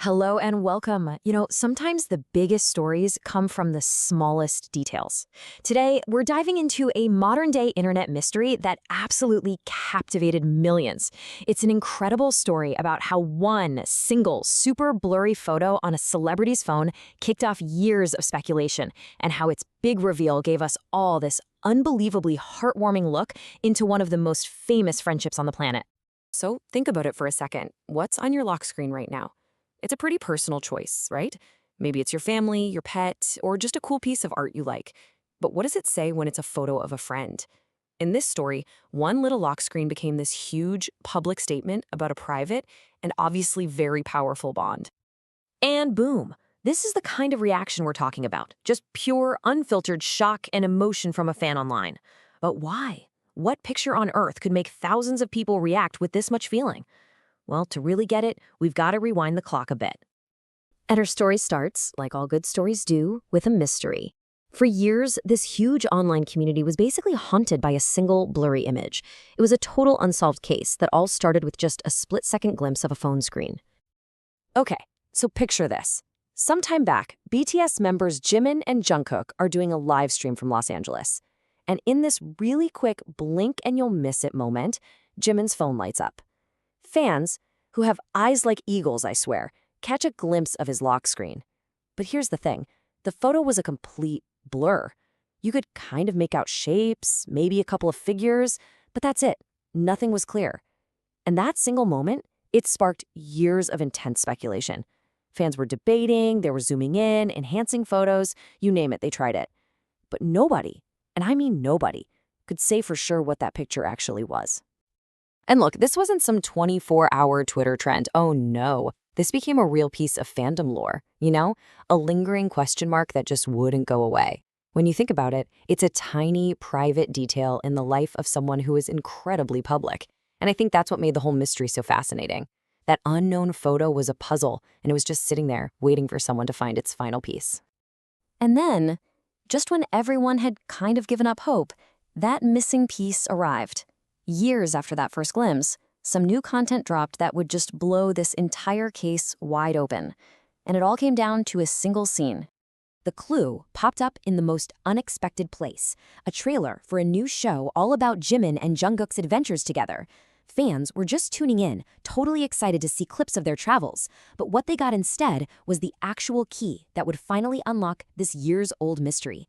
Hello and welcome. Sometimes the biggest stories come from the smallest details. Today, we're diving into a modern day internet mystery that absolutely captivated millions. It's an incredible story about how one single, super blurry photo on a celebrity's phone kicked off years of speculation, and how its big reveal gave us all this unbelievably heartwarming look into one of the most famous friendships on the planet. So think about it for a second. What's on your lock screen right now? It's a pretty personal choice, right? Maybe it's your family, your pet, or just a cool piece of art you like. But what does it say when it's a photo of a friend? In this story, one little lock screen became this huge public statement about a private and obviously very powerful bond. And boom, this is the kind of reaction we're talking about. Just pure, unfiltered shock and emotion from a fan online. But why? What picture on earth could make thousands of people react with this much feeling? Well, to really get it, we've got to rewind the clock a bit. And our story starts, like all good stories do, with a mystery. For years, this huge online community was basically haunted by a single blurry image. It was a total unsolved case that all started with just a split-second glimpse of a phone screen. Okay, so picture this. Sometime back, BTS members Jimin and Jungkook are doing a live stream from Los Angeles. And in this really quick blink-and-you'll-miss-it moment, Jimin's phone lights up. Fans, who have eyes like eagles, I swear, catch a glimpse of his lock screen. But here's the thing. The photo was a complete blur. You could kind of make out shapes, maybe a couple of figures, but that's it. Nothing was clear. And that single moment, it sparked years of intense speculation. Fans were debating, they were zooming in, enhancing photos, you name it, they tried it. But nobody, and I mean nobody, could say for sure what that picture actually was. And look, this wasn't some 24-hour Twitter trend. Oh no. This became a real piece of fandom lore, a lingering question mark that just wouldn't go away. When you think about it, it's a tiny, private detail in the life of someone who is incredibly public. And I think that's what made the whole mystery so fascinating. That unknown photo was a puzzle, and it was just sitting there, waiting for someone to find its final piece. And then, just when everyone had kind of given up hope, that missing piece arrived. Years after that first glimpse, some new content dropped that would just blow this entire case wide open. And it all came down to a single scene. The clue popped up in the most unexpected place, a trailer for a new show all about Jimin and Jungkook's adventures together. Fans were just tuning in, totally excited to see clips of their travels, but what they got instead was the actual key that would finally unlock this years-old mystery.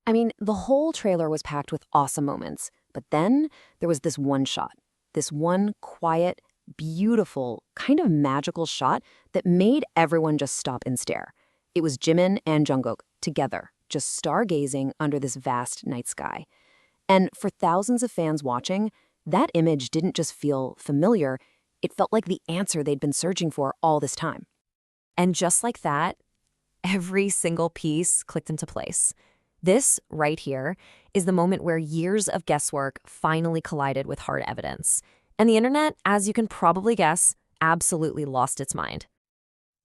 I mean, the whole trailer was packed with awesome moments. But then there was this one shot, this one quiet, beautiful, kind of magical shot that made everyone just stop and stare. It was Jimin and Jungkook together, just stargazing under this vast night sky. And for thousands of fans watching, that image didn't just feel familiar, it felt like the answer they'd been searching for all this time. And just like that, every single piece clicked into place. This, right here, is the moment where years of guesswork finally collided with hard evidence. And the internet, as you can probably guess, absolutely lost its mind.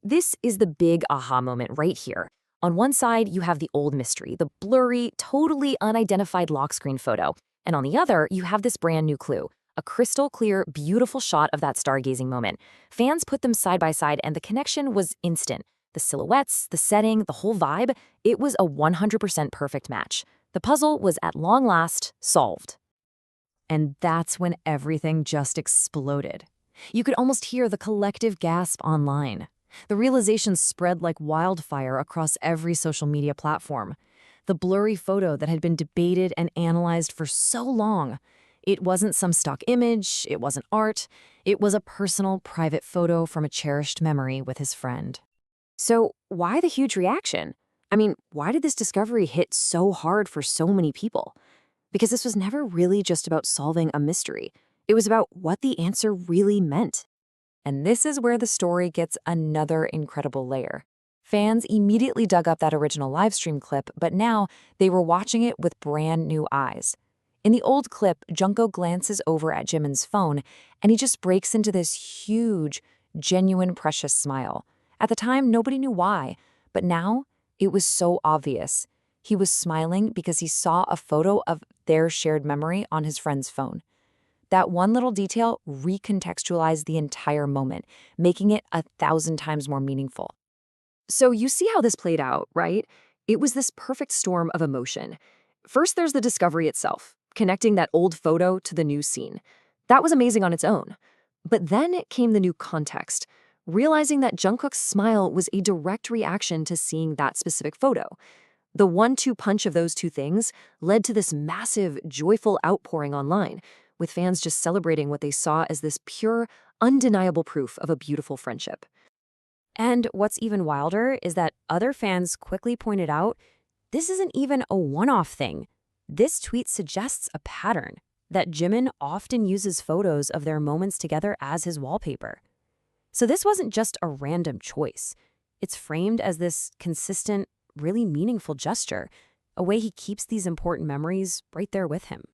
This is the big aha moment right here. On one side, you have the old mystery, the blurry, totally unidentified lock screen photo. And on the other, you have this brand new clue, a crystal clear, beautiful shot of that stargazing moment. Fans put them side by side, and the connection was instant. The silhouettes, the setting, the whole vibe, it was a 100% perfect match. The puzzle was at long last solved. And that's when everything just exploded. You could almost hear the collective gasp online. The realization spread like wildfire across every social media platform. The blurry photo that had been debated and analyzed for so long. It wasn't some stock image, it wasn't art. It was a personal, private photo from a cherished memory with his friend. So why the huge reaction? I mean, why did this discovery hit so hard for so many people? Because this was never really just about solving a mystery. It was about what the answer really meant. And this is where the story gets another incredible layer. Fans immediately dug up that original livestream clip, but now they were watching it with brand new eyes. In the old clip, Jungkook glances over at Jimin's phone, and he just breaks into this huge, genuine, precious smile. At the time, nobody knew why, but now it was so obvious. He was smiling because he saw a photo of their shared memory on his friend's phone. That one little detail recontextualized the entire moment, making it 1,000 times more meaningful. So you see how this played out, right? It was this perfect storm of emotion. First, there's the discovery itself, connecting that old photo to the new scene. That was amazing on its own. But then came the new context, realizing that Jungkook's smile was a direct reaction to seeing that specific photo. The one-two punch of those two things led to this massive, joyful outpouring online, with fans just celebrating what they saw as this pure, undeniable proof of a beautiful friendship. And what's even wilder is that other fans quickly pointed out this isn't even a one-off thing. This tweet suggests a pattern that Jimin often uses photos of their moments together as his wallpaper. So this wasn't just a random choice. It's framed as this consistent, really meaningful gesture, a way he keeps these important memories right there with him.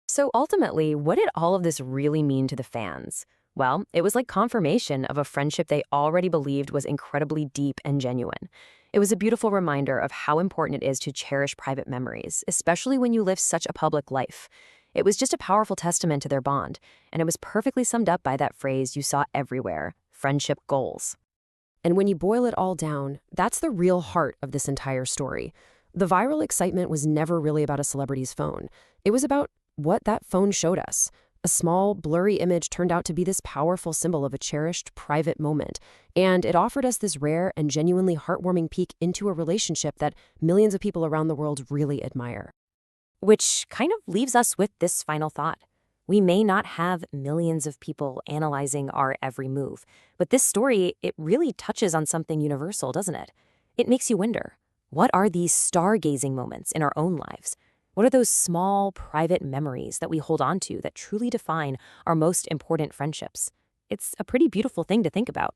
So ultimately, what did all of this really mean to the fans? Well, it was like confirmation of a friendship they already believed was incredibly deep and genuine. It was a beautiful reminder of how important it is to cherish private memories, especially when you live such a public life. It was just a powerful testament to their bond, and it was perfectly summed up by that phrase you saw everywhere: friendship goals. And when you boil it all down, that's the real heart of this entire story. The viral excitement was never really about a celebrity's phone. It was about what that phone showed us. A small, blurry image turned out to be this powerful symbol of a cherished, private moment, and it offered us this rare and genuinely heartwarming peek into a relationship that millions of people around the world really admire. Which kind of leaves us with this final thought. We may not have millions of people analyzing our every move, but this story, it really touches on something universal, doesn't it? It makes you wonder, what are these stargazing moments in our own lives? What are those small, private memories that we hold on to that truly define our most important friendships? It's a pretty beautiful thing to think about.